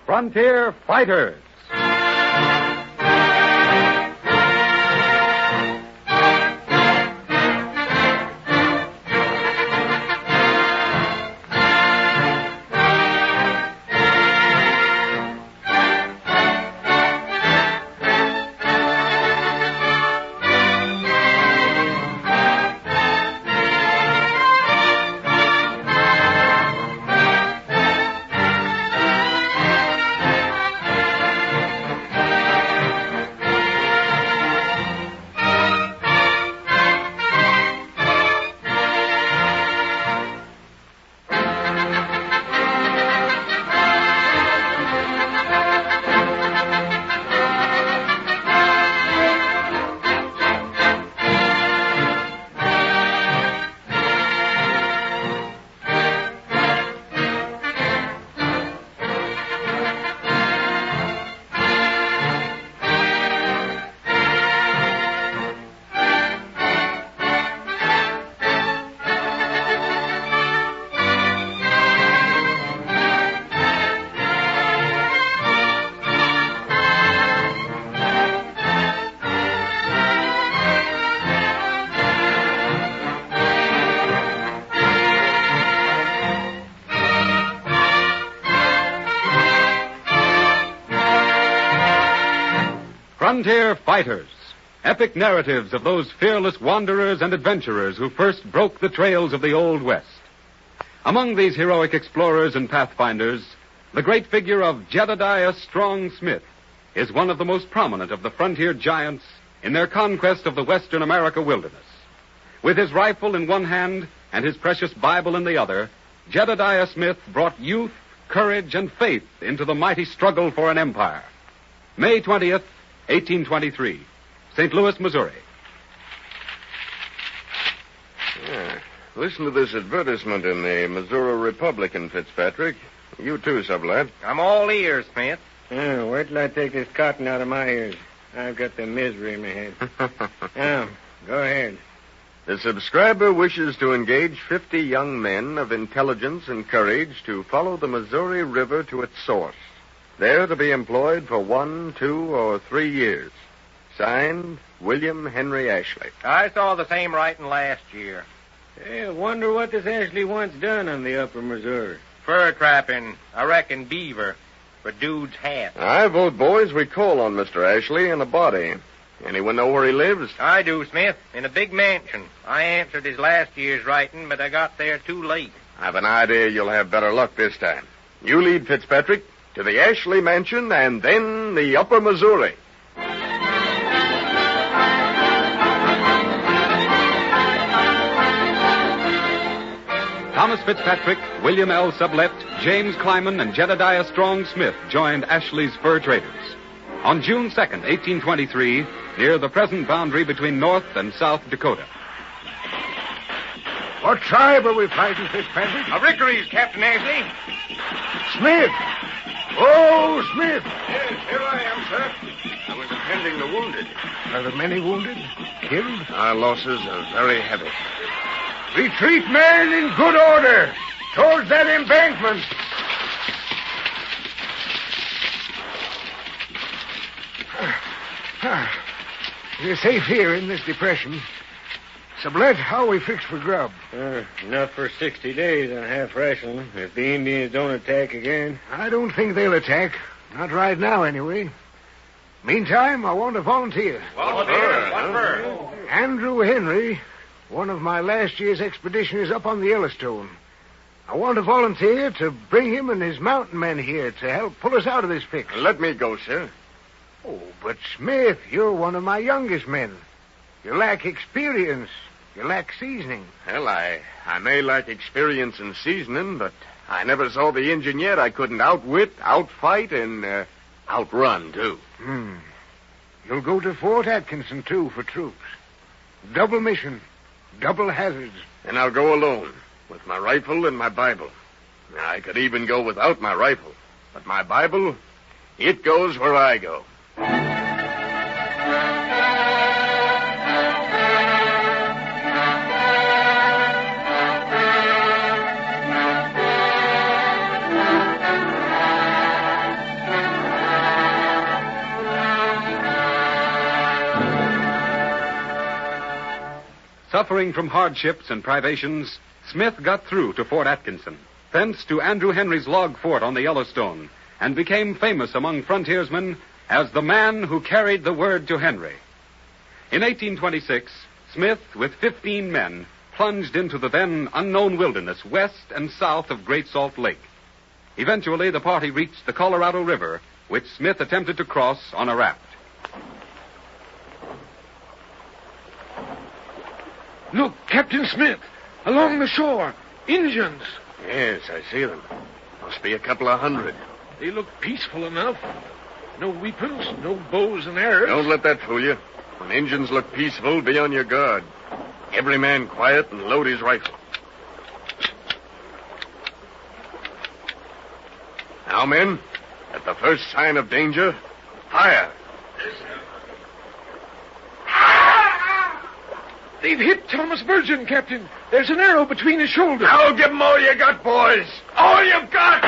Frontier Fighters. Frontier Fighters, epic narratives of those fearless wanderers and adventurers who first broke the trails of the Old West. Among these heroic explorers and pathfinders, the great figure of Jedediah Strong Smith is one of the most prominent of the frontier giants in their conquest of the Western America wilderness. With his rifle in one hand and his precious Bible in the other, Jedediah Smith brought youth, courage, and faith into the mighty struggle for an empire. May 20th, 1823, St. Louis, Missouri. Listen to this advertisement in the Missouri Republican, Fitzpatrick. You too, sublad. I'm all ears, Smith. Wait till I take this cotton out of my ears. I've got the misery in my head. Now, go ahead. The subscriber wishes to engage 50 young men of intelligence and courage to follow the Missouri River to its source. There to be employed for 1, 2, or 3 years. Signed, William Henry Ashley. I saw the same writing last year. Hey, I wonder what this Ashley wants done on the upper Missouri. Fur trapping, I reckon beaver, for dude's hat. I vote, boys, we call on Mr. Ashley in a body. Anyone know where he lives? I do, Smith, in a big mansion. I answered his last year's writing, but I got there too late. I've an idea you'll have better luck this time. You lead, Fitzpatrick, to the Ashley Mansion, and then the Upper Missouri. Thomas Fitzpatrick, William L. Sublette, James Kleiman, and Jedediah Strong Smith joined Ashley's fur traders. On June 2nd, 1823, near the present boundary between North and South Dakota. What tribe are we fighting, Fitzpatrick? A Rickery's, Captain Ashley. Smith! Oh, Smith! Yes, here I am, sir. I was attending the wounded. Are there many wounded? Killed? Our losses are very heavy. Retreat, men, in good order. Towards that embankment. We're safe here in this depression. Sublette, how are we fixed for grub? Enough for 60 days on half ration, if the Indians don't attack again. I don't think they'll attack. Not right now, anyway. Meantime, I want a volunteer. What for? Andrew Henry, one of my last year's expeditioners up on the Yellowstone. I want a volunteer to bring him and his mountain men here to help pull us out of this fix. Let me go, sir. Oh, but Smith, you're one of my youngest men. You lack experience. You lack seasoning. Well, I may lack experience in seasoning, but I never saw the Indian yet I couldn't outwit, outfight, and outrun, too. You'll go to Fort Atkinson, too, for troops. Double mission. Double hazards. And I'll go alone, with my rifle and my Bible. I could even go without my rifle. But my Bible, it goes where I go. Suffering from hardships and privations, Smith got through to Fort Atkinson, thence to Andrew Henry's log fort on the Yellowstone, and became famous among frontiersmen as the man who carried the word to Henry. In 1826, Smith, with 15 men, plunged into the then unknown wilderness west and south of Great Salt Lake. Eventually, the party reached the Colorado River, which Smith attempted to cross on a raft. Look, Captain Smith, along the shore. Indians. Yes, I see them. Must be a couple of hundred. They look peaceful enough. No weapons, no bows and arrows. Don't let that fool you. When Indians look peaceful, be on your guard. Every man quiet and load his rifle. Now, men, at the first sign of danger, fire. They've hit Thomas Virgin, Captain. There's an arrow between his shoulders. Now give them all you got, boys. All you've got!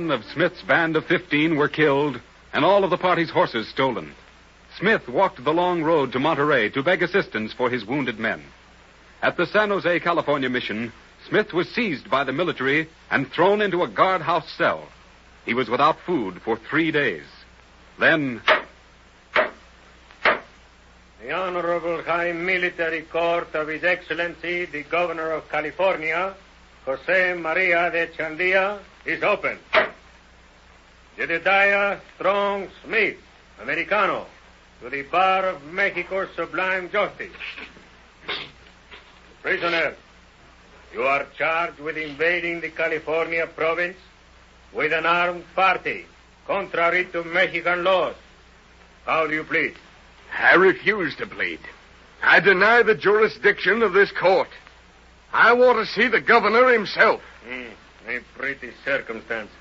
Of Smith's band of 15 were killed, and all of the party's horses stolen. Smith walked the long road to Monterey to beg assistance for his wounded men. At the San Jose, California mission, Smith was seized by the military and thrown into a guardhouse cell. He was without food for 3 days. Then... The Honorable High Military Court of His Excellency, the Governor of California, Jose Maria de Chandia, is open. Jedediah Strong Smith, Americano, to the bar of Mexico's sublime justice. Prisoner, you are charged with invading the California province with an armed party, contrary to Mexican laws. How do you plead? I refuse to plead. I deny the jurisdiction of this court. I want to see the governor himself. A pretty circumstance.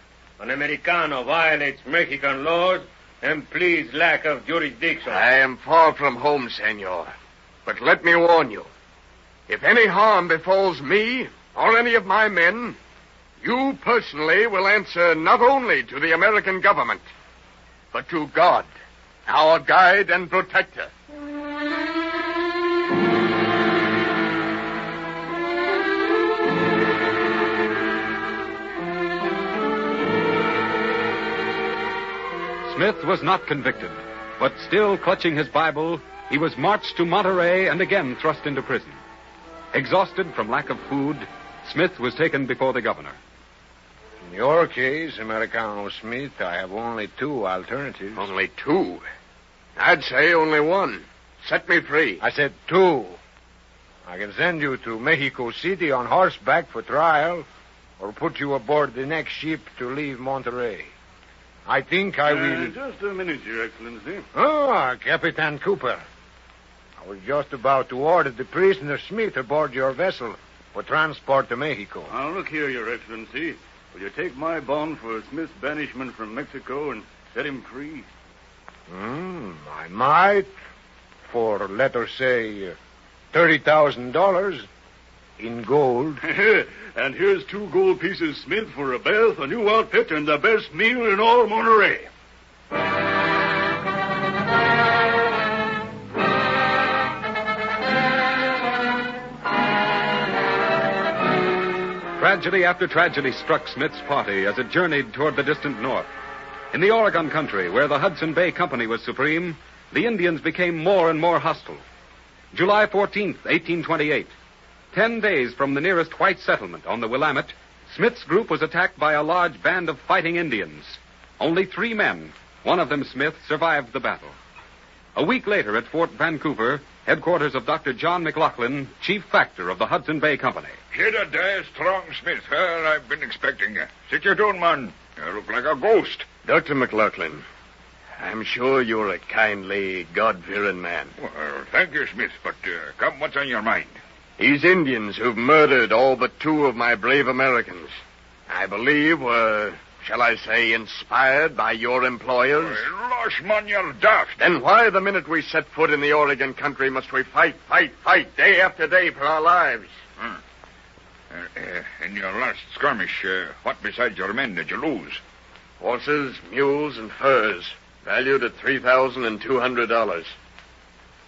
An Americano violates Mexican laws and pleads lack of jurisdiction. I am far from home, senor. But let me warn you. If any harm befalls me or any of my men, you personally will answer not only to the American government, but to God, our guide and protector. Smith was not convicted, but still clutching his Bible, he was marched to Monterey and again thrust into prison. Exhausted from lack of food, Smith was taken before the governor. In your case, Americano Smith, I have only 2 alternatives. Only 2? I'd say only 1. Set me free. I said 2. I can send you to Mexico City on horseback for trial, or put you aboard the next ship to leave Monterey. I think I will... Just a minute, Your Excellency. Ah, Capitan Cooper. I was just about to order the prisoner Smith aboard your vessel for transport to Mexico. Now, look here, Your Excellency. Will you take my bond for Smith's banishment from Mexico and set him free? I might. For, let us say, $30,000 in gold. And here's 2 gold pieces, Smith, for a bath, a new outfit, and the best meal in all Monterey. Tragedy after tragedy struck Smith's party as it journeyed toward the distant north. In the Oregon country, where the Hudson Bay Company was supreme, the Indians became more and more hostile. July 14th, 1828, 10 days from the nearest white settlement on the Willamette, Smith's group was attacked by a large band of fighting Indians. Only 3 men, one of them Smith, survived the battle. A week later at Fort Vancouver, headquarters of Dr. John McLaughlin, chief factor of the Hudson Bay Company. Jedediah Strong Smith. Well, I've been expecting you. Sit you down, man. You look like a ghost. Dr. McLaughlin, I'm sure you're a kindly, God-fearing man. Well, thank you, Smith, but come, what's on your mind? These Indians who've murdered all but 2 of my brave Americans, I believe were shall I say, inspired by your employers? Losh, man, you're daft. Then why the minute we set foot in the Oregon country must we fight, day after day for our lives? In your last skirmish, what besides your men did you lose? Horses, mules, and furs, valued at $3,200.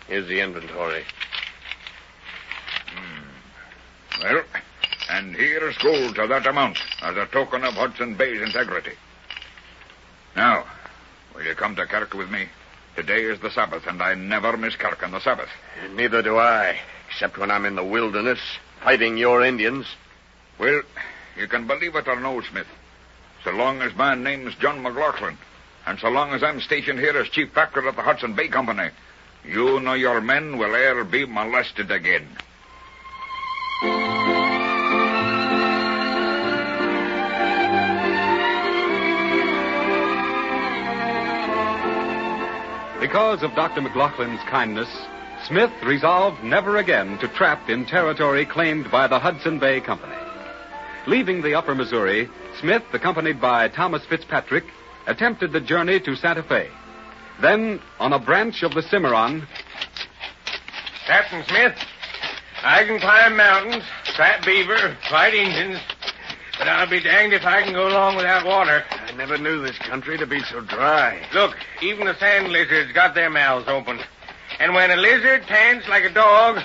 Here's the inventory. Well, and here's gold to that amount as a token of Hudson Bay's integrity. Now, will you come to Kirk with me? Today is the Sabbath, and I never miss Kirk on the Sabbath. Neither do I, except when I'm in the wilderness, fighting your Indians. Well, you can believe it or no, Smith. So long as my name's John McLaughlin, and so long as I'm stationed here as chief factor of the Hudson Bay Company, you nor your men will e'er be molested again. Because of Dr. McLaughlin's kindness, Smith resolved never again to trap in territory claimed by the Hudson Bay Company. Leaving the upper Missouri, Smith, accompanied by Thomas Fitzpatrick, attempted the journey to Santa Fe. Then, on a branch of the Cimarron... Captain Smith, I can climb mountains, trap beaver, fight Indians, but I'll be danged if I can go long without water. I never knew this country to be so dry. Look, even the sand lizards got their mouths open. And when a lizard pants like a dog,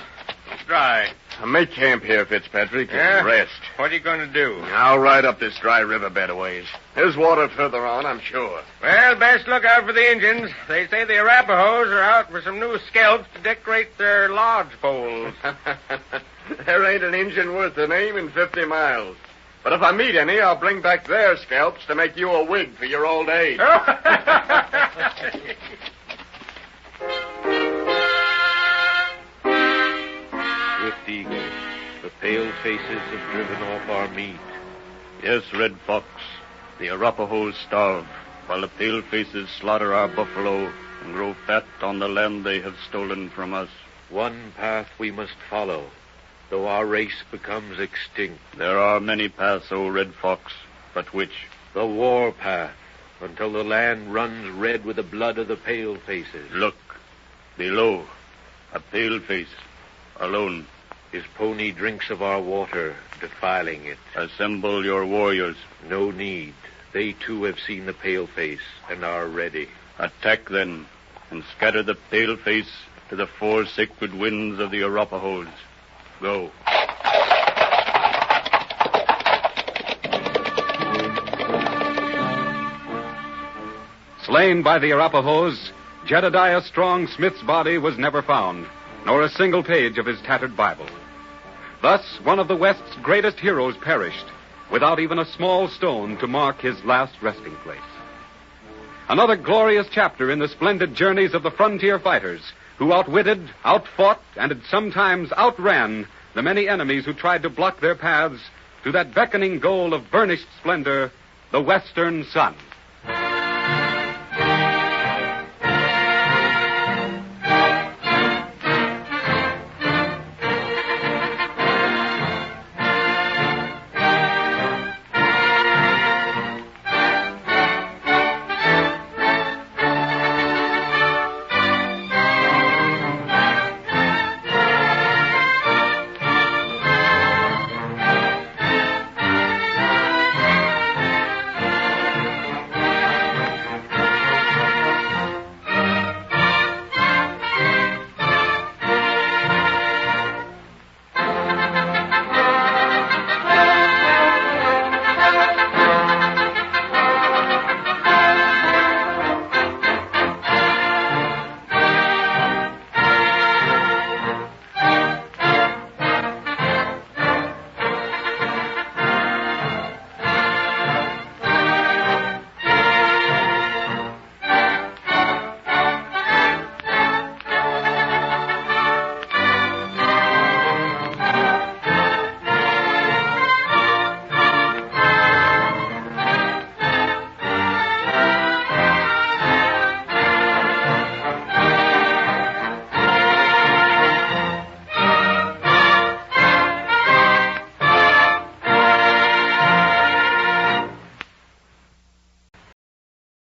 it's dry. I'll make camp here, Fitzpatrick, and rest. What are you going to do? I'll ride up this dry riverbed a ways. There's water further on, I'm sure. Well, best look out for the Indians. They say the Arapahoes are out for some new scalps to decorate their lodge poles. There ain't an Indian worth the name in 50 miles. But if I meet any, I'll bring back their scalps to make you a wig for your old age. Swift Eagle, the pale faces have driven off our meat. Yes, Red Fox, the Arapahoes starve, while the pale faces slaughter our buffalo and grow fat on the land they have stolen from us. One path we must follow, though our race becomes extinct. There are many paths, O Red Fox, but which? The war path, until the land runs red with the blood of the pale faces. Look, below, a pale face, alone. His pony drinks of our water, defiling it. Assemble your warriors. No need. They too have seen the pale face and are ready. Attack then, and scatter the pale face to the four sacred winds of the Arapahoes. Go. Slain by the Arapahoes, Jedediah Strong Smith's body was never found, nor a single page of his tattered Bible. Thus, one of the West's greatest heroes perished, without even a small stone to mark his last resting place. Another glorious chapter in the splendid journeys of the frontier fighters, who outwitted, outfought, and sometimes outran the many enemies who tried to block their paths to that beckoning goal of burnished splendor, the Western Sun.